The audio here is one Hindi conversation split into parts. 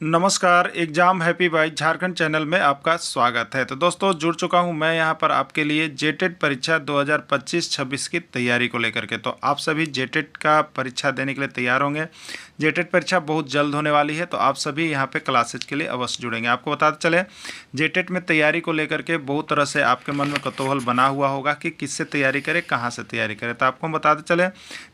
नमस्कार, exam happy by Jharkhand channel में आपका स्वागत है। तो दोस्तों जुड़ चुका हूं मैं यहां पर आपके लिए जेटेट परीक्षा 2025-26 की तैयारी को लेकर के। तो आप सभी जेटेट का परीक्षा देने के लिए तैयार होंगे। जेटेट परीक्षा बहुत जल्द होने वाली है, तो आप सभी यहां पे क्लासेज के लिए अवश्य जुड़ेंगे। आपको बताते चले, जेटेट में तैयारी को लेकर के बहुत तरह से आपके मन में कौतूहल बना हुआ होगा कि किससे तैयारी करें, कहाँ से तैयारी करें। तो आपको बताते चले,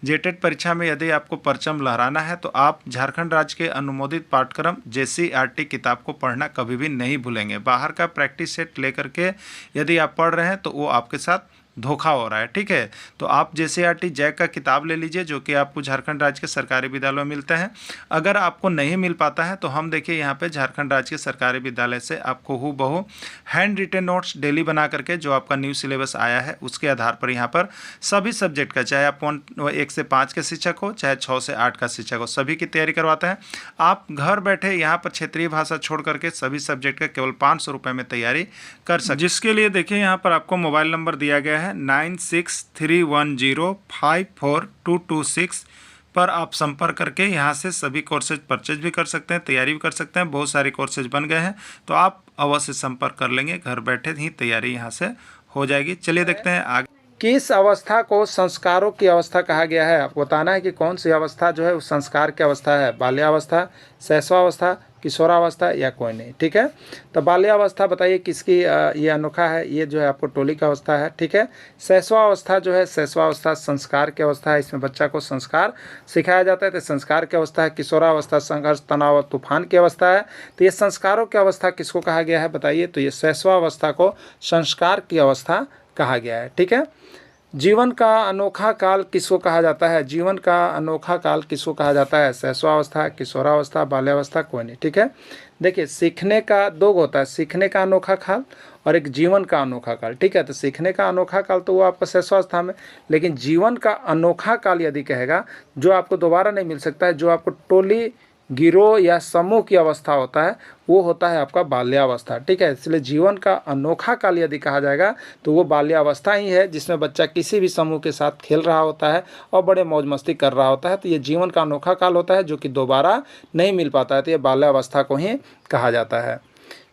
जेटेट परीक्षा में यदि आपको परचम लहराना है तो आप झारखंड राज्य के अनुमोदित पाठ्यक्रम JCERT किताब को पढ़ना कभी भी नहीं भूलेंगे। बाहर का प्रैक्टिस सेट लेकर के यदि आप पढ़ रहे हैं तो वो आपके साथ धोखा हो रहा है, ठीक है। तो आप JCERT जैक का किताब ले लीजिए, जो कि आपको झारखंड राज्य के सरकारी विद्यालयों में मिलते हैं। अगर आपको नहीं मिल पाता है तो हम देखिए यहाँ पे झारखंड राज्य के सरकारी विद्यालय से आपको हूबहू हैंड रिटेन नोट्स डेली बना करके, जो आपका न्यू सिलेबस आया है उसके आधार पर यहाँ पर सभी सब्जेक्ट का, चाहे आप 1 से 5 के शिक्षक हो, चाहे 6 से 8 का शिक्षक हो, सभी की तैयारी करवाते हैं। आप घर बैठे यहाँ पर क्षेत्रीय भाषा छोड़ करके सभी सब्जेक्ट का केवल 500 रुपये में तैयारी कर सकते, जिसके लिए देखिए यहाँ पर आपको मोबाइल नंबर दिया गया है 9631054226 पर आप संपर्क करके यहाँ से सभी कोर्सेज परचेज भी कर सकते हैं, तैयारी भी कर सकते हैं। बहुत सारे कोर्सेज बन गए हैं, तो आप अवश्य संपर्क कर लेंगे, घर बैठे ही तैयारी यहाँ से हो जाएगी। चलिए देखते हैं आगे। किस अवस्था को संस्कारों की अवस्था कहा गया है? आपको बताना है कि कौन सी अवस्था जो है उस संस्कार की अवस्था है। बाल्यावस्था, शैशवावस्था, किशोरावस्था या कोई नहीं, ठीक है। तो बाल्यावस्था बताइए किसकी ये अनोखा है, ये जो है आपको टोली का अवस्था है, ठीक है। शैशवावस्था जो है, शैशवावस्था संस्कार की अवस्था है, इसमें बच्चा को संस्कार सिखाया जाता है, तो संस्कार की अवस्था है। किशोरावस्था संघर्ष, तनाव और तूफान की अवस्था है। तो ये संस्कारों की अवस्था किसको कहा गया है बताइए? तो ये शैशवावस्था को संस्कार की अवस्था कहा गया है, ठीक है। जीवन का अनोखा काल किसको कहा जाता है? जीवन का अनोखा काल किसको कहा जाता है? शैशवावस्था, किशोरावस्था, बाल्यावस्था, कोई नहीं, ठीक है। देखिए, सीखने का दो होता है, सीखने का अनोखा काल और एक जीवन का अनोखा काल, ठीक है। तो सीखने का अनोखा काल तो वो आपका शैशवावस्था में, लेकिन जीवन का अनोखा काल यदि कहेगा, जो आपको दोबारा नहीं मिल सकता है, जो आपको टोली, गिरोह या समूह की अवस्था होता है, वो होता है आपका बाल्यावस्था, ठीक है। इसलिए जीवन का अनोखा काल यदि कहा जाएगा तो वो बाल्यावस्था ही है, जिसमें बच्चा किसी भी समूह के साथ खेल रहा होता है और बड़े मौज मस्ती कर रहा होता है। तो ये जीवन का अनोखा काल होता है, जो कि दोबारा नहीं मिल पाता है, तो ये बाल्यावस्था को ही कहा जाता है।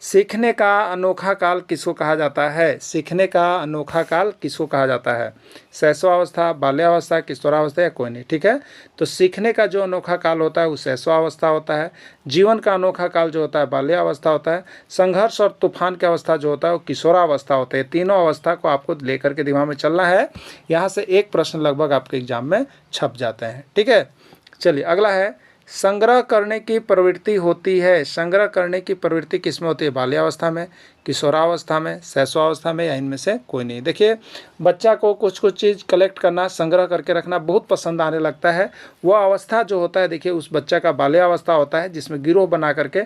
सीखने का अनोखा काल किसको कहा जाता है? सीखने का अनोखा काल किसको कहा जाता है? शैशवावस्था, बाल्यावस्था, किशोरावस्था या कोई नहीं, ठीक है। तो सीखने का जो अनोखा काल होता है वो शैशवावस्था होता है। जीवन का अनोखा काल जो होता है बाल्यावस्था होता है। संघर्ष और तूफान की अवस्था जो होता है वो किशोरावस्था होता है। तीनों अवस्था को आपको लेकर के दिमाग में चलना है। यहाँ से एक प्रश्न लगभग आपके एग्जाम में छप जाते हैं, ठीक है। चलिए अगला है, संग्रह करने की प्रवृत्ति होती है। संग्रह करने की प्रवृत्ति किस में होती है? बाल्यावस्था में, किशोरावस्था में, शैशवावस्था में, या इनमें से कोई नहीं। देखिए, बच्चा को कुछ कुछ चीज़ कलेक्ट करना, संग्रह करके रखना बहुत पसंद आने लगता है। वह अवस्था जो होता है, देखिए उस बच्चा का बाल्यावस्था होता है, जिसमें गिरोह बना करके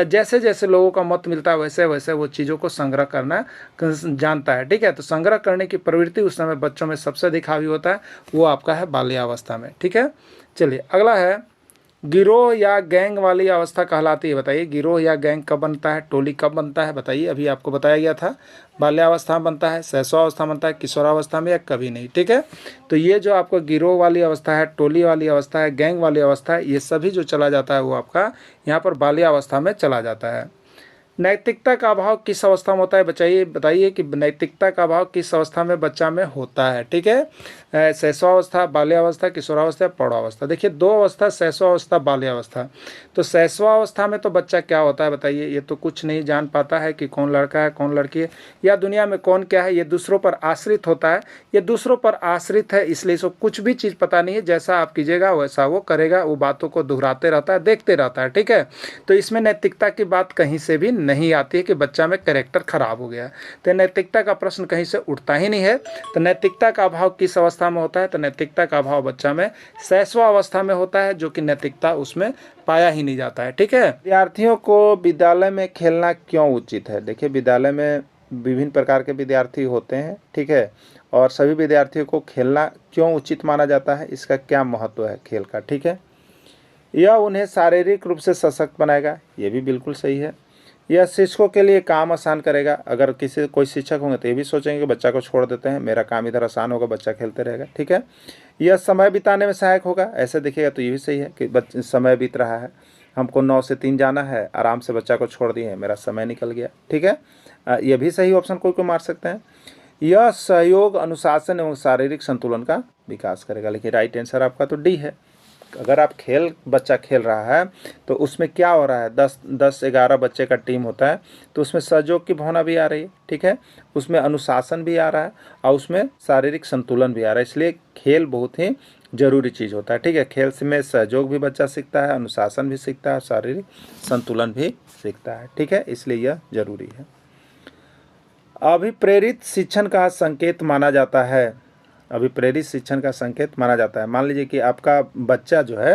जैसे जैसे लोगों का मत मिलता है वैसे वैसे वो चीज़ों को संग्रह करना जानता है, ठीक है। तो संग्रह करने की प्रवृत्ति उस समय बच्चों में सबसे अधिक हावी होता है, वो आपका है बाल्यावस्था में, ठीक है। चलिए अगला है, गिरोह या गैंग वाली अवस्था कहलाती है। बताइए, गिरोह या गैंग कब बनता है, टोली कब बनता है? बताइए, अभी आपको बताया गया था, बाल्यावस्था में बनता है, शैशवावस्था बनता है, किशोरावस्था में, या कभी नहीं, ठीक है। तो ये जो आपको गिरोह वाली अवस्था है, टोली वाली अवस्था है, गैंग वाली अवस्था है, ये सभी जो चला जाता है वो आपका यहाँ पर बाल्यावस्था में चला जाता है। नैतिकता का अभाव किस अवस्था में होता है? बताइए कि नैतिकता का अभाव किस अवस्था में बच्चा में होता है, ठीक है। शैशवावस्था, बाल्यावस्था, किशोरावस्था, प्रौढ़ावस्था। देखिए, दो अवस्था, शैशवावस्था, बाल्यावस्था। तो शैशवावस्था में तो बच्चा क्या होता है बताइए? ये तो कुछ नहीं जान पाता है कि कौन लड़का है, कौन लड़की है, या दुनिया में कौन क्या है। ये दूसरों पर आश्रित होता है, ये दूसरों पर आश्रित है, इसलिए इसको कुछ भी चीज़ पता नहीं है। जैसा आप कीजिएगा वैसा वो करेगा, वो बातों को दोहराते रहता है, देखते रहता है, ठीक है। तो इसमें नैतिकता की बात कहीं से भी नहीं आती है कि बच्चा में कैरेक्टर खराब हो गया। तो नैतिकता का प्रश्न कहीं से उठता ही नहीं है। तो नैतिकता का अभाव किस अवस्था में होता है? तो नैतिकता का अभाव बच्चा में शैशवावस्था में होता है, जो कि नैतिकता उसमें पाया ही नहीं जाता है, ठीक है। विद्यार्थियों को विद्यालय में खेलना क्यों उचित है? देखिए, विद्यालय में विभिन्न प्रकार के विद्यार्थी होते हैं, ठीक है, और सभी विद्यार्थियों को खेलना क्यों उचित माना जाता है, इसका क्या महत्व है खेल का, ठीक है। यह उन्हें शारीरिक रूप से सशक्त बनाएगा, ये भी बिल्कुल सही है। यह शिक्षकों के लिए काम आसान करेगा। अगर कोई शिक्षक होंगे तो ये भी सोचेंगे कि बच्चा को छोड़ देते हैं, मेरा काम इधर आसान होगा, बच्चा खेलते रहेगा, ठीक है। यह समय बिताने में सहायक होगा, ऐसे देखिएगा तो ये भी सही है कि समय बीत रहा है। हमको 9 से 3 जाना है, आराम से बच्चा को छोड़ दिए, मेरा समय निकल गया। ठीक है, ये भी सही ऑप्शन कोई मार सकते हैं। यह सहयोग, अनुशासन एवं शारीरिक संतुलन का विकास करेगा। लेकिन राइट आंसर आपका तो डी है। अगर आप बच्चा खेल रहा है तो उसमें क्या हो रहा है, 10-11 बच्चे का टीम होता है, तो उसमें सहयोग की भावना भी आ रही है। ठीक है, उसमें अनुशासन भी आ रहा है और उसमें शारीरिक संतुलन भी आ रहा है। इसलिए खेल बहुत ही जरूरी चीज़ होता है। ठीक है, खेल में सहयोग भी बच्चा सीखता है, अनुशासन भी सीखता है, शारीरिक संतुलन भी सीखता है। ठीक है, इसलिए यह जरूरी है। अभिप्रेरित शिक्षण का संकेत माना जाता है। अभिप्रेरित शिक्षण का संकेत माना जाता है। मान लीजिए कि आपका बच्चा जो है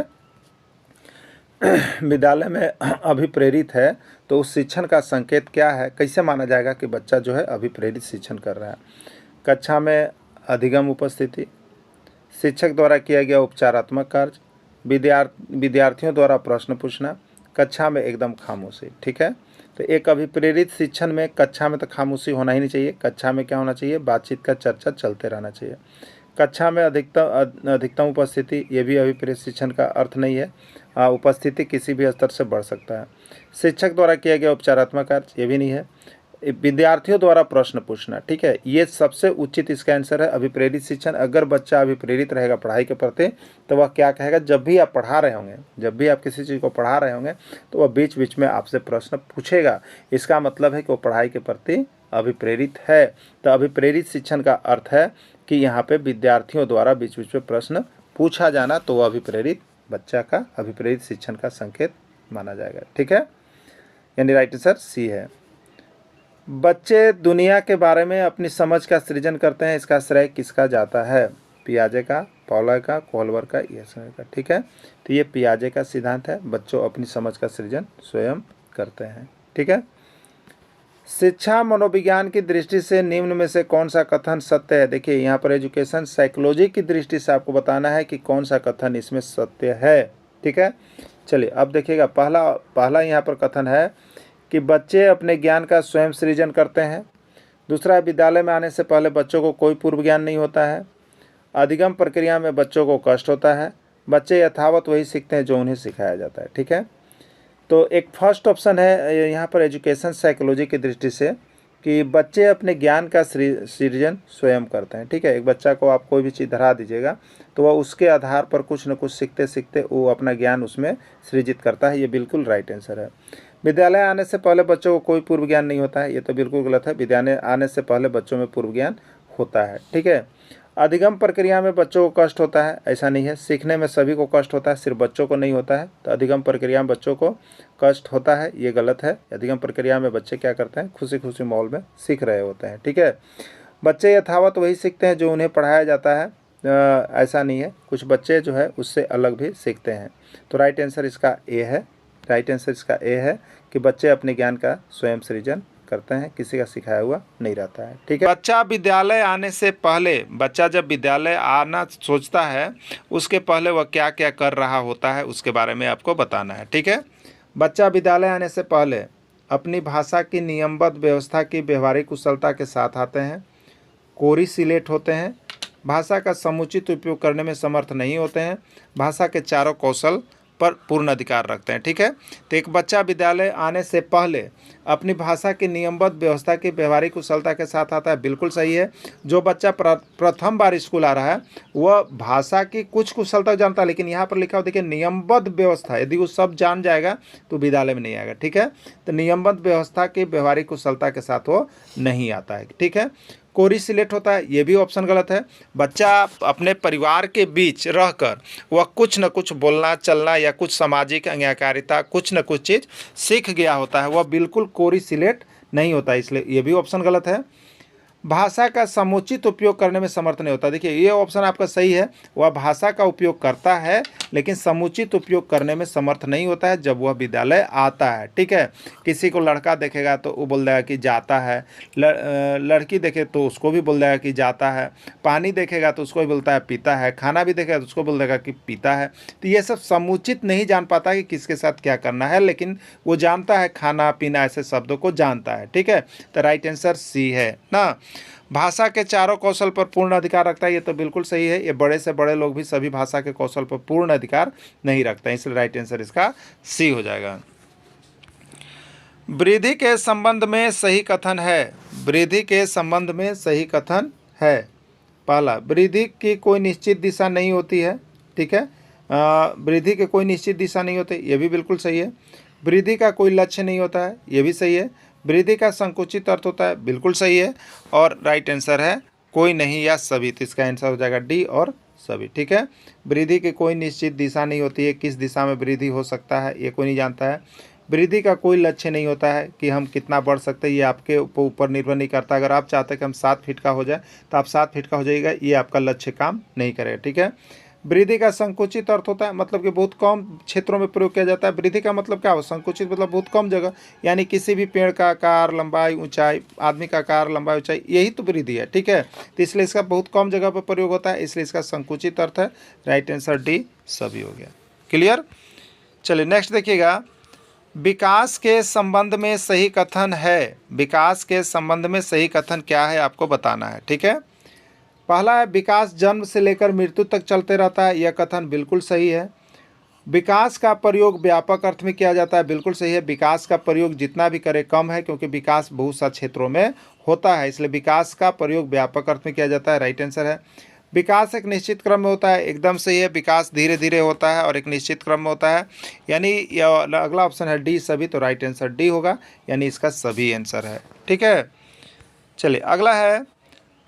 विद्यालय में अभिप्रेरित है, तो उस शिक्षण का संकेत क्या है, कैसे माना जाएगा कि बच्चा जो है अभिप्रेरित शिक्षण कर रहा है। कक्षा में अधिगम उपस्थिति, शिक्षक द्वारा किया गया उपचारात्मक कार्य, विद्यार्थियों द्वारा प्रश्न पूछना, कक्षा में एकदम खामोशी। ठीक है, तो एक अभिप्रेरित शिक्षण में कक्षा में तो खामोशी होना ही नहीं चाहिए। कक्षा में क्या होना चाहिए, बातचीत का चर्चा चलते रहना चाहिए। कक्षा में अधिकतम उपस्थिति, ये भी अभिप्रेरित शिक्षण का अर्थ नहीं है। उपस्थिति किसी भी स्तर से बढ़ सकता है। शिक्षक द्वारा किया गया उपचारात्मक कार्य, ये भी नहीं है। विद्यार्थियों द्वारा प्रश्न पूछना, ठीक है, ये सबसे उचित इसका आंसर है अभिप्रेरित शिक्षण। अगर बच्चा अभिप्रेरित रहेगा पढ़ाई के प्रति, तो वह क्या कहेगा, जब भी आप पढ़ा रहे होंगे, जब भी आप किसी चीज़ को पढ़ा रहे होंगे, तो वह बीच बीच में आपसे प्रश्न पूछेगा। इसका मतलब है कि वो पढ़ाई के प्रति अभिप्रेरित है। तो अभिप्रेरित शिक्षण का अर्थ है कि यहाँ पे विद्यार्थियों द्वारा बीच बीच में प्रश्न पूछा जाना, तो वह अभिप्रेरित बच्चा का अभिप्रेरित शिक्षण का संकेत माना जाएगा। ठीक है, यानी राइट आंसर सी है। बच्चे दुनिया के बारे में अपनी समझ का सृजन करते हैं, इसका श्रेय किसका जाता है, पियाजे का, पॉलर का, कोहलर का, यह का। ठीक है, तो ये पियाजे का सिद्धांत है, बच्चों अपनी समझ का सृजन स्वयं करते हैं। ठीक है, शिक्षा मनोविज्ञान की दृष्टि से निम्न में से कौन सा कथन सत्य है। देखिए यहाँ पर एजुकेशन साइकोलॉजी की दृष्टि से आपको बताना है कि कौन सा कथन इसमें सत्य है। ठीक है, चलिए अब देखिएगा, पहला यहाँ पर कथन है कि बच्चे अपने ज्ञान का स्वयं सृजन करते हैं। दूसरा, विद्यालय में आने से पहले बच्चों को कोई पूर्व ज्ञान नहीं होता है। अधिगम प्रक्रिया में बच्चों को कष्ट होता है। बच्चे यथावत वही सीखते हैं जो उन्हें सिखाया जाता है। ठीक है, तो एक फर्स्ट ऑप्शन है यहाँ पर एजुकेशन साइकोलॉजी की दृष्टि से कि बच्चे अपने ज्ञान का सृजन स्वयं करते हैं। ठीक है, एक बच्चा को आप कोई भी चीज़ धरा दीजिएगा तो वह उसके आधार पर कुछ न कुछ सीखते सीखते वो अपना ज्ञान उसमें सृजित करता है। ये बिल्कुल राइट आंसर है। विद्यालय आने से पहले बच्चों को कोई पूर्व ज्ञान नहीं होता है, ये तो बिल्कुल गलत है। विद्यालय आने से पहले बच्चों में पूर्व ज्ञान होता है। ठीक है, अधिगम प्रक्रिया में बच्चों को कष्ट होता है, ऐसा नहीं है। सीखने में सभी को कष्ट होता है, सिर्फ बच्चों को नहीं होता है। तो अधिगम प्रक्रिया में बच्चों को कष्ट होता है, ये गलत है। अधिगम प्रक्रिया में बच्चे क्या करते हैं, खुशी खुशी माहौल में सीख रहे होते हैं। ठीक है, बच्चे यथावत वही सीखते हैं जो उन्हें पढ़ाया जाता है, ऐसा नहीं है। कुछ बच्चे जो है उससे अलग भी सीखते हैं। तो राइट आंसर इसका ए है। राइट आंसर इसका ए है कि बच्चे अपने ज्ञान का स्वयं सृजन करते हैं, किसी का सिखाया हुआ नहीं रहता है। ठीक है, बच्चा विद्यालय आने से पहले, बच्चा जब विद्यालय आना सोचता है उसके पहले वह क्या क्या कर रहा होता है उसके बारे में आपको बताना है। ठीक है, बच्चा विद्यालय आने से पहले अपनी भाषा की नियमबद्ध व्यवस्था की व्यवहारिक कुशलता के साथ आते हैं, कोरी सिलेट होते हैं, भाषा का समुचित उपयोग करने में समर्थ नहीं होते हैं, भाषा के चारों कौशल पर पूर्ण अधिकार रखते हैं। ठीक है, तो एक बच्चा विद्यालय आने से पहले अपनी भाषा की नियमबद्ध व्यवस्था की व्यवहारिक कुशलता के साथ आता है, बिल्कुल सही है। जो बच्चा प्रथम बार स्कूल आ रहा है वह भाषा की कुछ कुशलता जानता है, लेकिन यहाँ पर लिखा हो देखिए नियमबद्ध व्यवस्था, यदि वो सब जान जाएगा तो विद्यालय में नहीं आएगा। ठीक है, तो नियमबद्ध व्यवस्था की व्यवहारिक कुशलता के साथ वो नहीं आता है। ठीक है, कोरी सिलेट होता है, ये भी ऑप्शन गलत है। बच्चा अपने परिवार के बीच रहकर वह कुछ न कुछ बोलना चलना या कुछ सामाजिक आज्ञाकारिता कुछ न कुछ चीज़ सीख गया होता है, वह बिल्कुल कोरी सिलेट नहीं होता, इसलिए ये भी ऑप्शन गलत है। भाषा का समुचित उपयोग करने में समर्थ नहीं होता, देखिए ये ऑप्शन आपका सही है। वह भाषा का उपयोग करता है लेकिन समुचित उपयोग करने में समर्थ नहीं होता है जब वह विद्यालय आता है। ठीक है, किसी को लड़का देखेगा तो वो बोल देगा कि जाता है, लड़की देखे तो उसको भी बोल देगा कि जाता है, पानी देखेगा तो उसको भी बोलता है पीता है, खाना भी देखेगा तो उसको बोल देगा कि पीता है। तो ये सब समुचित नहीं जान पाता कि किसके साथ क्या करना है, लेकिन वो जानता है खाना पीना ऐसे शब्दों को जानता है। ठीक है, तो राइट आंसर सी है ना। भाषा के चारों कौशल पर पूर्ण अधिकार रखता है, ये तो बिल्कुल सही है। ये बड़े से बड़े लोग भी सभी भाषा के कौशल पर पूर्ण अधिकार नहीं रखते हैं, इसलिए राइट आंसर इसका सी हो जाएगा। वृद्धि के संबंध में सही कथन है। वृद्धि के संबंध में सही कथन है। पहला, वृद्धि की कोई निश्चित दिशा नहीं होती है, ठीक है। वृद्धि की कोई निश्चित दिशा नहीं होती, ये भी बिल्कुल सही है। वृद्धि का कोई लक्ष्य नहीं होता है, ये भी सही है। वृद्धि का संकुचित अर्थ होता है, बिल्कुल सही है। और राइट आंसर है कोई नहीं या सभी, तो इसका आंसर हो जाएगा डी और सभी, ठीक है। वृद्धि की कोई निश्चित दिशा नहीं होती है, किस दिशा में वृद्धि हो सकता है ये कोई नहीं जानता है। वृद्धि का कोई लक्ष्य नहीं होता है कि हम कितना बढ़ सकते हैं, ये आपके ऊपर निर्भर नहीं करता। अगर आप चाहते हैं कि हम 7 फीट का हो जाए तो आप 7 फीट का हो जाइएगा, ये आपका लक्ष्य काम नहीं करेगा, ठीक है। वृद्धि का संकुचित अर्थ होता है, मतलब कि बहुत कम क्षेत्रों में प्रयोग किया जाता है। वृद्धि का मतलब क्या हो, संकुचित मतलब बहुत कम जगह, यानी किसी भी पेड़ का आकार, लंबाई, ऊंचाई, आदमी का आकार, लंबाई, ऊंचाई, यही तो वृद्धि है, ठीक है। तो इसलिए इसका बहुत कम जगह पर प्रयोग होता है, इसलिए इसका संकुचित अर्थ है। राइट आंसर डी सभी हो गया। क्लियर। चलिए नेक्स्ट देखिएगा, विकास के संबंध में सही कथन है। विकास के संबंध में सही कथन क्या है आपको बताना है, ठीक है। पहला है, विकास जन्म से लेकर मृत्यु तक चलते रहता है, यह कथन बिल्कुल सही है। विकास का प्रयोग व्यापक अर्थ में किया जाता है, बिल्कुल सही है। विकास का प्रयोग जितना भी करे कम है, क्योंकि विकास बहुत सा क्षेत्रों में होता है, इसलिए विकास का प्रयोग व्यापक अर्थ में किया जाता है। राइट आंसर है। विकास एक निश्चित क्रम में होता है, एकदम सही है। विकास धीरे धीरे होता है और एक निश्चित क्रम में होता है, यानी अगला ऑप्शन है डी सभी, तो राइट आंसर डी होगा, यानी इसका सभी आंसर है, ठीक है। चलिए अगला है,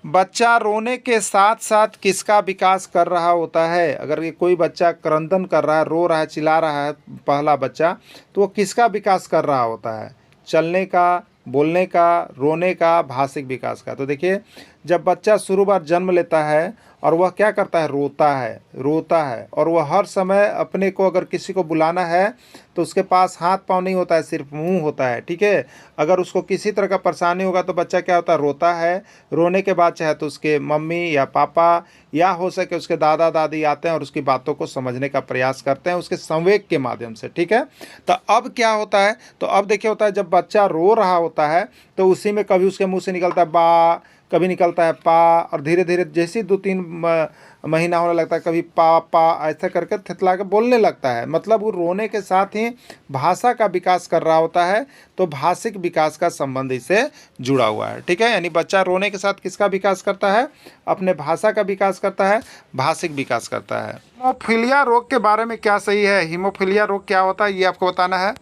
बच्चा रोने के साथ साथ किसका विकास कर रहा होता है। अगर ये कोई बच्चा क्रंदन कर रहा है, रो रहा है, चिल्ला रहा है, पहला बच्चा, तो वो किसका विकास कर रहा होता है। चलने का, बोलने का, रोने का, भाषिक विकास का। तो देखिए, जब बच्चा शुरू बार जन्म लेता है और वह क्या करता है, रोता है और वह हर समय अपने को अगर किसी को बुलाना है तो उसके पास हाथ पाँव नहीं होता है, सिर्फ मुंह होता है, ठीक है। अगर उसको किसी तरह का परेशानी होगा तो बच्चा क्या होता है, रोता है। रोने के बाद चाहे तो उसके मम्मी या पापा या हो सके उसके दादा दादी आते हैं और उसकी बातों को समझने का प्रयास करते हैं उसके संवेग के माध्यम से, ठीक है। तो अब क्या होता है, तो अब देखिए होता है, जब बच्चा रो रहा होता है तो उसी में कभी उसके मुंह से निकलता है बा, कभी निकलता है पा, और धीरे धीरे जैसे 2-3 महीना होने लगता है, कभी पा ऐसा करके थितला के बोलने लगता है। मतलब वो रोने के साथ ही भाषा का विकास कर रहा होता है, तो भाषिक विकास का संबंध इससे जुड़ा हुआ है, ठीक है। यानी बच्चा रोने के साथ किसका विकास करता है, अपने भाषा का विकास करता है, भाषिक विकास करता है। हीमोफीलिया रोग के बारे में क्या सही है। हीमोफीलिया रोग क्या होता है ये आपको बताना है।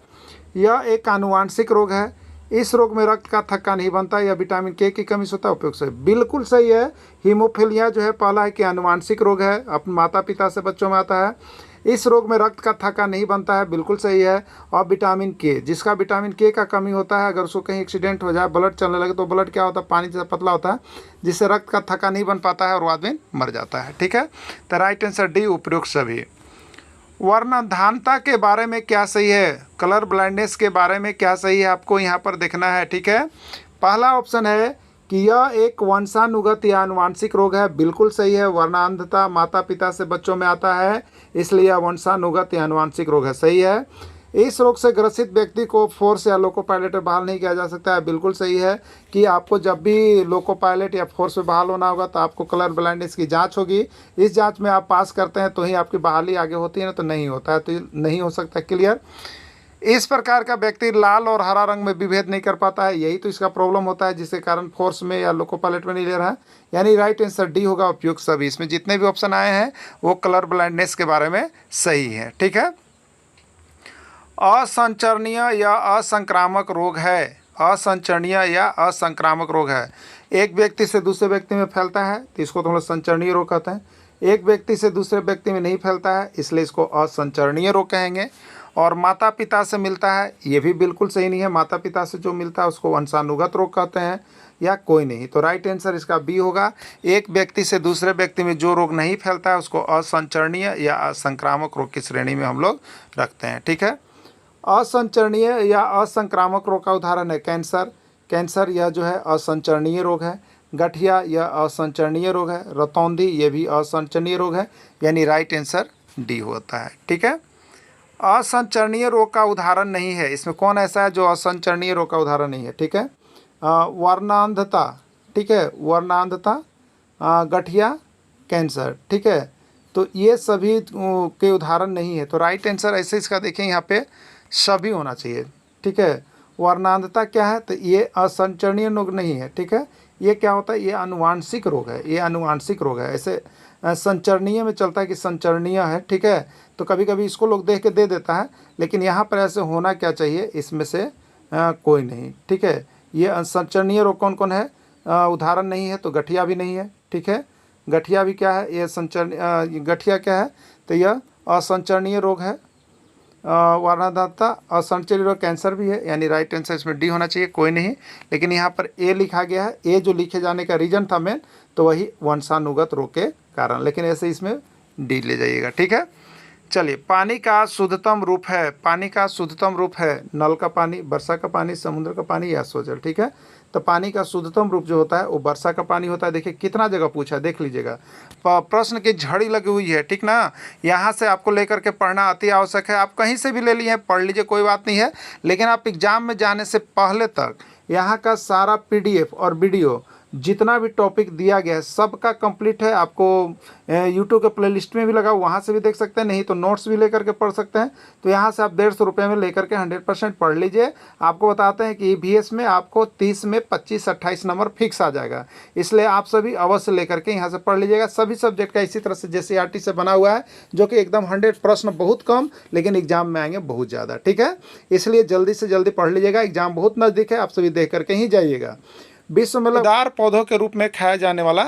यह एक आनुवांशिक रोग है। इस रोग में रक्त का थक्का नहीं बनता या विटामिन के की कमी से होता है। उपयुक्त सही, बिल्कुल सही है। हीमोफीलिया जो है, पहला है कि आनुवांशिक रोग है, अपने माता पिता से बच्चों में आता है। इस रोग में रक्त का थक्का नहीं बनता है, बिल्कुल सही है। और विटामिन के, जिसका विटामिन के का कमी होता है, अगर उसको कहीं एक्सीडेंट हो जाए, ब्लड चलने लगे, तो ब्लड क्या होता है, पानी जैसा पतला होता है, जिससे रक्त का थक्का नहीं बन पाता है और वो आदमी मर जाता है, ठीक है। तो राइट आंसर डी उपयुक्त सभी। वर्णधानता के बारे में क्या सही है, कलर ब्लाइंडनेस के बारे में क्या सही है आपको यहाँ पर देखना है, ठीक है। पहला ऑप्शन है कि यह एक वंशानुगत या आनुवांशिक रोग है, बिल्कुल सही है। वर्णांधता माता पिता से बच्चों में आता है, इसलिए यह वंशानुगत या आनुवांशिक रोग है, सही है। इस रोग से ग्रसित व्यक्ति को फोर्स या लोको पायलट में बहाल नहीं किया जा सकता है, बिल्कुल सही है। कि आपको जब भी लोको पायलट या फोर्स में बहाल होना होगा तो आपको कलर ब्लाइंडनेस की जांच होगी। इस जांच में आप पास करते हैं तो ही आपकी बहाली आगे होती है, ना तो नहीं होता है, तो नहीं हो सकता। क्लियर। इस प्रकार का व्यक्ति लाल और हरा रंग में विभेद नहीं कर पाता है, यही तो इसका प्रॉब्लम होता है, जिसके कारण फोर्स में या लोको पायलट में नहीं ले रहा है। यानी राइट आंसर डी होगा उपयुक्त सभी। इसमें जितने भी ऑप्शन आए हैं वो कलर ब्लाइंडनेस के बारे में सही है, ठीक है। असंचरणीय या असंक्रामक रोग है। असंचरणीय या असंक्रामक रोग है, एक व्यक्ति से दूसरे व्यक्ति में फैलता है तो इसको तो हम लोग संचरणीय रोग कहते हैं। एक व्यक्ति से दूसरे व्यक्ति में नहीं फैलता है, इसलिए इसको असंचरणीय रोग कहेंगे। और माता पिता से मिलता है, ये भी बिल्कुल सही नहीं है। माता पिता से जो मिलता है उसको वंशानुगत रोग कहते हैं, या कोई नहीं। तो राइट आंसर इसका बी होगा। एक व्यक्ति से दूसरे व्यक्ति में जो रोग नहीं फैलता है उसको असंचरणीय या असंक्रामक रोग की श्रेणी में हम लोग रखते हैं, ठीक है। असंचरणीय या असंक्रामक रोग का उदाहरण है कैंसर। कैंसर यह जो है असंचरणीय रोग है। गठिया यह असंचरणीय रोग है। रतौंधी ये भी असंचरणीय रोग है, यानी राइट आंसर डी होता है, ठीक है। असंचरणीय रोग का उदाहरण नहीं है, इसमें कौन ऐसा है जो असंचरणीय रोग का उदाहरण नहीं है, ठीक है। वर्णांधता, ठीक है, वर्णांधता, गठिया, कैंसर, ठीक है। तो ये सभी के उदाहरण नहीं है, तो राइट आंसर ऐसे इसका देखें यहाँ पे सभी होना चाहिए, ठीक है। वर्णांधता क्या है, तो ये असंचरणीय रोग नहीं है, ठीक है। ये क्या होता है, ये आनुवांशिक रोग है, ये आनुवांशिक रोग है। ऐसे संचरणीय में चलता है कि संचरणीय है, ठीक है। तो कभी कभी इसको लोग देख के दे देता है, लेकिन यहाँ पर ऐसे होना क्या चाहिए, इसमें से कोई नहीं, ठीक है। ये संचरणीय रोग कौन कौन है, उदाहरण नहीं है, तो गठिया भी नहीं है, ठीक है। गठिया भी क्या है, ये गठिया क्या है, तो यह असंचरणीय रोग है। वर्णांधता असंचरणीय रोग, कैंसर भी है, यानी राइट आंसर इसमें डी होना चाहिए, कोई नहीं। लेकिन यहाँ पर ए लिखा गया है, ए जो लिखे जाने का रीजन था मेन, तो वही वंशानुगत रोग के कारण, लेकिन ऐसे इसमें डी ले जाइएगा, ठीक है। चलिए, पानी का शुद्धतम रूप है, पानी का शुद्धतम रूप है नल का पानी, वर्षा का पानी, समुद्र का पानी या स्वजल, ठीक है। तो पानी का शुद्धतम रूप जो होता है वो वर्षा का पानी होता है। देखिए कितना जगह पूछा है, देख लीजिएगा, प्रश्न की झड़ी लगी हुई है, ठीक ना। यहाँ से आपको लेकर के पढ़ना अति आवश्यक है। आप कहीं से भी ले लिए हैं, पढ़ लीजिए, कोई बात नहीं है, लेकिन आप एग्जाम में जाने से पहले तक यहाँ का सारा PDF और वीडियो जितना भी टॉपिक दिया गया है सबका कंप्लीट है। आपको यूट्यूब के प्लेलिस्ट में भी लगा, वहाँ से भी देख सकते हैं, नहीं तो नोट्स भी लेकर के पढ़ सकते हैं। तो यहाँ से आप 150 रुपये में लेकर के 100% पढ़ लीजिए। आपको बताते हैं कि EVS में आपको 30 में 25-28 नंबर फिक्स आ जाएगा, इसलिए आप सभी अवश्य लेकर के यहाँ से पढ़ लीजिएगा। सभी सब्जेक्ट का इसी तरह से JCERT से बना हुआ है, जो कि एकदम 100 प्रश्न बहुत कम, लेकिन एग्जाम में आएंगे बहुत ज़्यादा, ठीक है। इसलिए जल्दी से जल्दी पढ़ लीजिएगा, एग्जाम बहुत नज़दीक है, आप सभी देख करके ही जाइएगा। विश्व में फलीदार पौधों के रूप में खाया जाने वाला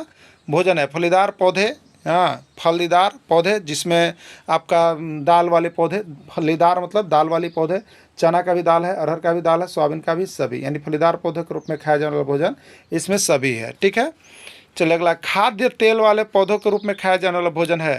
भोजन है, फलीदार पौधे, हाँ, फलीदार पौधे जिसमें आपका दाल वाले पौधे, फलीदार मतलब दाल वाली पौधे, चना का भी दाल है, अरहर का भी दाल है, सोयाबीन का भी, सभी, यानी फलीदार पौधे के रूप में खाया जाने वाला भोजन इसमें सभी है, ठीक है। चलिए अगला, खाद्य तेल वाले पौधों के रूप में खाया जाने वाला भोजन है,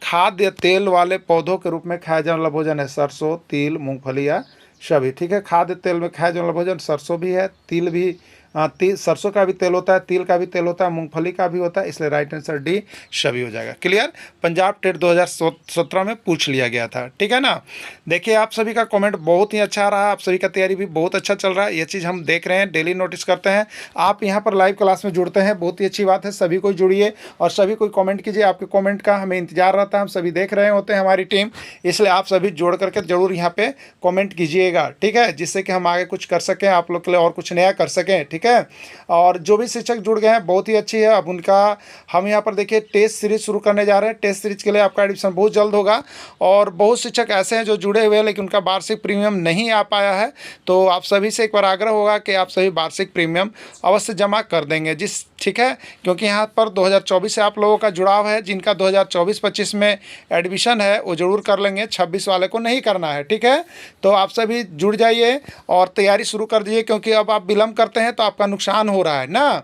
खाद्य तेल वाले पौधों के रूप में खाया जाने वाला भोजन है सरसों, तिल, मूंगफली या सभी, ठीक है। खाद्य तेल में खाया जाने वाला भोजन सरसों भी है, तिल भी, सरसों का भी तेल होता है, तिल का भी तेल होता है, मूंगफली का भी होता है, इसलिए राइट आंसर डी सभी हो जाएगा। क्लियर, पंजाब टेट 2017 में पूछ लिया गया था, ठीक है ना। देखिए आप सभी का कमेंट बहुत ही अच्छा रहा, आप सभी का तैयारी भी बहुत अच्छा चल रहा है, ये चीज़ हम देख रहे हैं, डेली नोटिस करते हैं। आप यहाँ पर लाइव क्लास में जुड़ते हैं, बहुत ही अच्छी बात है, सभी को जुड़िए और सभी को कमेंट कीजिए। आपके कमेंट का हमें इंतजार रहता है, हम सभी देख रहे होते हैं हमारी टीम, इसलिए आप सभी जोड़ करके जरूर यहाँ पे कमेंट कीजिएगा, ठीक है, जिससे कि हम आगे कुछ कर सकें, आप लोग के लिए और कुछ नया कर सकें, ठीक है। और जो भी शिक्षक जुड़ गए हैं बहुत ही अच्छी है। अब उनका हम यहाँ पर देखिए टेस्ट सीरीज शुरू करने जा रहे हैं, टेस्ट सीरीज के लिए आपका एडमिशन बहुत जल्द होगा। और बहुत शिक्षक ऐसे हैं जो जुड़े हुए हैं लेकिन उनका वार्षिक प्रीमियम नहीं आ पाया है, तो आप सभी से एक बार आग्रह होगा कि आप सभी वार्षिक प्रीमियम अवश्य जमा कर देंगे, ठीक है, क्योंकि यहाँ पर 2024 से आप लोगों का जुड़ाव है। जिनका 2024-25 में एडमिशन है वो जरूर कर लेंगे, 26 वाले को नहीं करना है, ठीक है। तो आप सभी जुड़ जाइए और तैयारी शुरू कर दीजिए, क्योंकि अब आप विलम्ब करते हैं तो आपका नुकसान हो रहा है ना।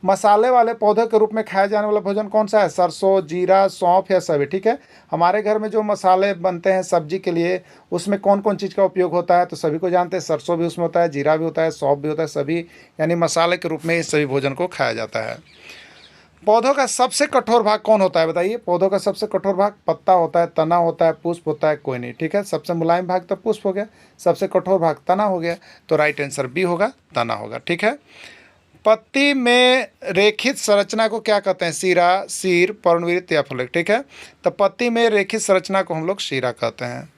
मसाले वाले पौधे के रूप में खाया जाने वाला भोजन कौन सा है, सरसों, जीरा, सौंफ या सभी, ठीक है। हमारे घर में जो मसाले बनते हैं सब्जी के लिए, उसमें कौन कौन चीज़ का उपयोग होता है, तो सभी को जानते हैं, सरसों भी उसमें होता है, जीरा भी होता है, सौंफ भी होता है, सभी यानी मसाले के रूप में इस सभी भोजन को खाया जाता है। पौधों का सबसे कठोर भाग कौन होता है, बताइए। पौधों का सबसे कठोर भाग पत्ता होता है, तना होता है, पुष्प होता है, कोई नहीं, ठीक है। सबसे मुलायम भाग तो पुष्प हो गया, सबसे कठोर भाग तना हो गया, तो राइट आंसर बी होगा, तना होगा, ठीक है। पत्ती में रेखित संरचना को क्या कहते हैं, सीरा, सिर, पर्णवृत्त या फलक, ठीक है। तो पत्ती में रेखित संरचना को हम लोग सीरा कहते हैं।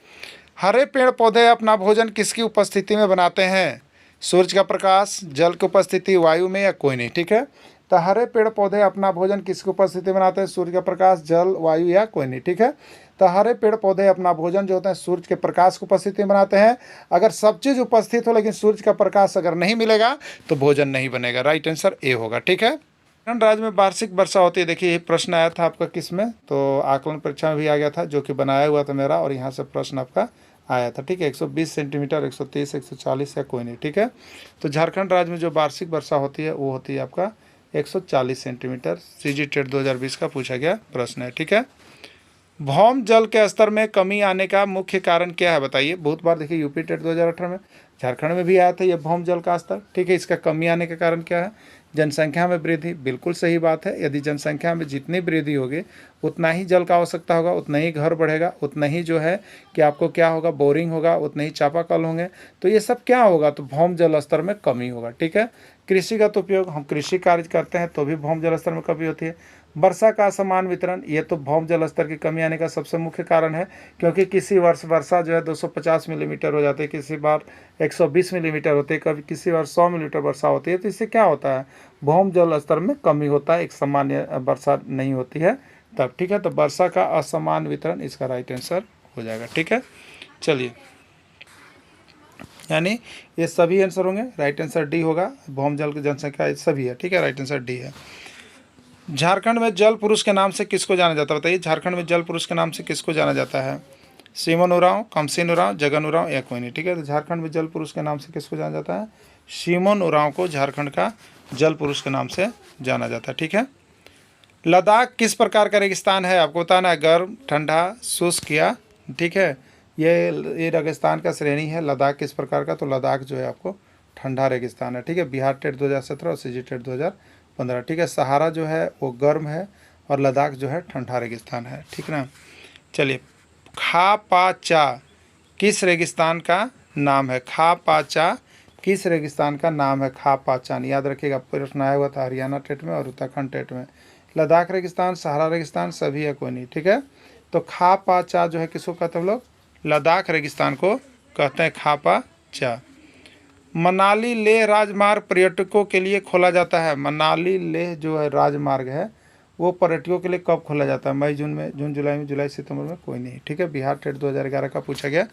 हरे पेड़ पौधे अपना भोजन किसकी उपस्थिति में बनाते हैं, सूरज का प्रकाश, जल की उपस्थिति, वायु में या कोई नहीं, ठीक है। तो हरे पेड़ पौधे अपना भोजन किसकी उपस्थिति में बनाते हैं, सूर्य का प्रकाश, जल, वायु या कोई नहीं, ठीक है। तो हरे पेड़ पौधे अपना भोजन जो होता है सूर्य के प्रकाश की उपस्थिति में बनाते हैं। अगर सब चीज़ उपस्थित हो लेकिन सूर्य का प्रकाश अगर नहीं मिलेगा तो भोजन नहीं बनेगा, राइट आंसर ए होगा, ठीक है। झारखंड राज्य में वार्षिक वर्षा होती है, देखिए ये प्रश्न आया था आपका किस में, तो आकलन परीक्षा में भी आ गया था, जो कि बनाया हुआ था मेरा, और यहाँ से प्रश्न आपका आया था, ठीक है। 120 सेंटीमीटर, 130, 140 या कोई नहीं, ठीक है। तो झारखंड राज्य में जो वार्षिक वर्षा होती है वो होती है आपका 140 सेंटीमीटर। CG टेट 2020 का पूछा गया प्रश्न है, ठीक है। भौम जल के स्तर में कमी आने का मुख्य कारण क्या है, बताइए। बहुत बार देखिए यूपी टेट 2018 में झारखंड में भी आया था ये भौम जल का स्तर, ठीक है। इसका कमी आने का कारण क्या है, जनसंख्या में वृद्धि, बिल्कुल सही बात है। यदि जनसंख्या में जितनी वृद्धि होगी उतना ही जल का आवश्यकता होगा, उतना ही घर बढ़ेगा, उतना ही जो है कि आपको क्या होगा, बोरिंग होगा, उतने ही चापाकल होंगे। तो ये सब क्या होगा, तो भौम जल स्तर में कमी होगा। ठीक है। कृषिगत उपयोग, हम कृषि कार्य करते हैं तो भी भौम जल स्तर में कमी होती है। वर्षा का असमान वितरण, ये तो भौम जल स्तर की कमी आने का सबसे मुख्य कारण है, क्योंकि किसी वर्ष वर्षा जो है 250 मिलीमीटर हो जाती है, किसी बार 120 मिलीमीटर होती है, कभी किसी बार 100 मिलीमीटर वर्षा होती है। तो इससे क्या होता है, भौम जल स्तर में कमी होता है, एक सामान्य वर्षा नहीं होती है तब। ठीक है। तो वर्षा का असमान वितरण इसका राइट आंसर हो जाएगा। ठीक है। चलिए, यानी ये सभी आंसर होंगे, राइट आंसर डी होगा। भौम जल की जनसंख्या सभी है। ठीक है, राइट आंसर डी है। झारखंड में जल पुरुष के नाम से किसको जाना जाता है, बताइए। झारखंड में जल पुरुष के नाम से किसको जाना जाता है? सीमन उरांव, कमसिन उरांव, जगन उरांव या कोई नहीं। ठीक है। तो झारखंड में जल पुरुष के नाम से किसको जाना जाता है? सीमन उरांव को झारखंड का जल पुरुष के नाम से जाना जाता है। ठीक है। लद्दाख किस प्रकार का रेगिस्तान है, आपको बताना है। गर्म, ठंडा, शुष्क या, ठीक है, ये रेगिस्तान का श्रेणी है। लद्दाख किस प्रकार का, तो लद्दाख जो है आपको ठंडा रेगिस्तान है। ठीक है। बिहार टेट 2017 और सीजी टेट 2015। ठीक है। सहारा जो है वो गर्म है और लद्दाख जो है ठंडा रेगिस्तान है। ठीक ना। चलिए, खा पा चा किस रेगिस्तान का नाम है? खा पा चा किस रेगिस्तान का नाम है? खा पा चान, याद रखिएगा, प्रश्न आया हुआ था हरियाणा टेट में और उत्तराखंड टेट में। लद्दाख रेगिस्तान, सहारा रेगिस्तान, सभी है, कोई नहीं। ठीक है। तो खा पा चा जो है किसको कहते हैं हम लोग? लद्दाख रेगिस्तान को कहते हैं खा पा चा। मनाली लेह राजमार्ग पर्यटकों के लिए खोला जाता है। मनाली लेह जो है राजमार्ग है वो पर्यटकों के लिए कब खोला जाता है? मई जून में, जून जुलाई में, जुलाई सितंबर में, कोई नहीं। ठीक है। बिहार टेट 2011 का पूछा गया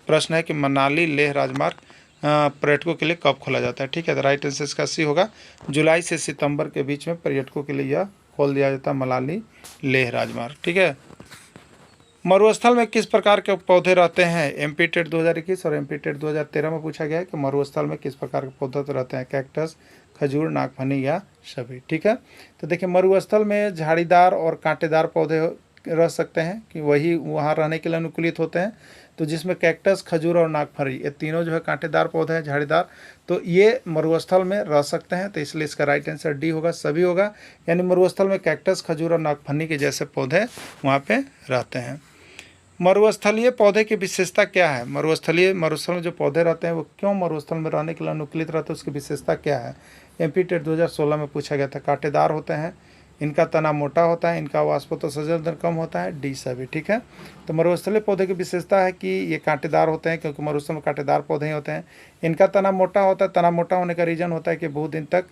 प्रश्न है कि मनाली लेह राजमार्ग पर्यटकों के लिए कब खोला जाता है। ठीक है। तो राइट आंसर इसका सी होगा। जुलाई से सितंबर के बीच में पर्यटकों के लिए यह खोल दिया जाता है मनाली लेह राजमार्ग। ठीक है। मरुस्थल में किस प्रकार के पौधे रहते हैं? एमपी टेट 2021 और एमपी टेट 2013 में पूछा गया है कि मरुस्थल में किस प्रकार के पौधे रहते हैं? कैक्टस, खजूर, नागफनी या सभी। ठीक है। तो देखिए, मरुस्थल में झाड़ीदार और कांटेदार पौधे रह सकते हैं कि वही वहाँ रहने के लिए अनुकूलित होते हैं। तो जिसमें कैक्टस, खजूर और नागफनी, ये तीनों जो है कांटेदार पौधे हैं, झाड़ीदार, तो ये मरुस्थल में रह सकते हैं। तो इसलिए इसका राइट आंसर डी होगा, सभी होगा। यानी मरुस्थल में कैक्टस, खजूर और नागफनी के जैसे पौधे वहाँ पे रहते हैं। मरुस्थलीय पौधे की विशेषता क्या है? मरुस्थल में जो पौधे रहते हैं वो क्यों मरुस्थल में रहने के लिए अनुकूलित रहते हैं, उसकी विशेषता क्या है? एमपी टेट 2016 में पूछा गया था। कांटेदार होते हैं, इनका तना मोटा होता है, इनका वाष्पोत्सर्जन दर कम होता है, डी सभी। ठीक है। तो मरुस्थलीय पौधे की विशेषता है कि ये कांटेदार होते हैं, क्योंकि मरुस्थल में कांटेदार पौधे ही होते हैं। इनका तना मोटा होता है। तना मोटा होने का रीज़न होता है कि बहुत दिन तक